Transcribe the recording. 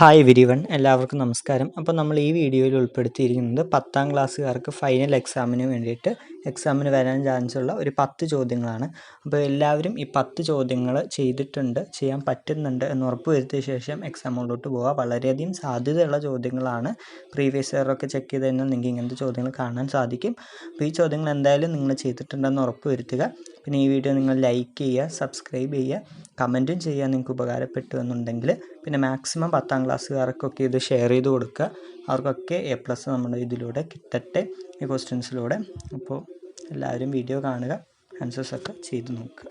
Hi everyone, എല്ലാവർക്കും നമസ്കാരം. അപ്പോൾ നമ്മൾ ഈ വീഡിയോയിൽ ഉൾപ്പെടുത്തിയിരിക്കുന്നത് 10ാം ക്ലാസ്സുകാർക്ക് ഫൈനൽ എക്സാമിന് വേണ്ടിയിട്ട് എക്സാമിന് വരാൻ ചാൻസുള്ള ഒരു 10 ചോദ്യങ്ങളാണ്. അപ്പോൾ എല്ലാവരും ഈ 10 ചോദ്യങ്ങൾ ചെയ്യാൻ പറ്റുന്നുണ്ട് എന്ന് ഉറപ്പ് വരുത്തിയ ശേഷം എക്സാമുകളിലോട്ട് പോവുക. വളരെയധികം സാധ്യതയുള്ള ചോദ്യങ്ങളാണ്. പ്രീവിയസ് ഇയറൊക്കെ ചെക്ക് ചെയ്ത് കഴിഞ്ഞാൽ നിങ്ങൾക്ക് ഇങ്ങനത്തെ ചോദ്യങ്ങൾ കാണാൻ സാധിക്കും. അപ്പോൾ ഈ ചോദ്യങ്ങൾ എന്തായാലും നിങ്ങൾ ചെയ്തിട്ടുണ്ടെന്ന് ഉറപ്പ് വരുത്തുക. പിന്നെ ഈ വീഡിയോ നിങ്ങൾ ലൈക്ക് ചെയ്യുക, സബ്സ്ക്രൈബ് ചെയ്യുക, കമൻറ്റും ചെയ്യുക നിങ്ങൾക്ക് ഉപകാരപ്പെട്ടു എന്നുണ്ടെങ്കിൽ. പിന്നെ മാക്സിമം 10ാം ക്ലാസ്സുകാർക്കൊക്കെ ഇത് ഷെയർ ചെയ്ത് കൊടുക്കുക. അവർക്കൊക്കെ A+ നമ്മുടെ ഇതിലൂടെ കിട്ടട്ടെ, ഈ ക്വസ്റ്റ്യൻസിലൂടെ. അപ്പോൾ എല്ലാവരും വീഡിയോ കാണുക, ആൻസേഴ്സൊക്കെ ചെയ്ത് നോക്കുക.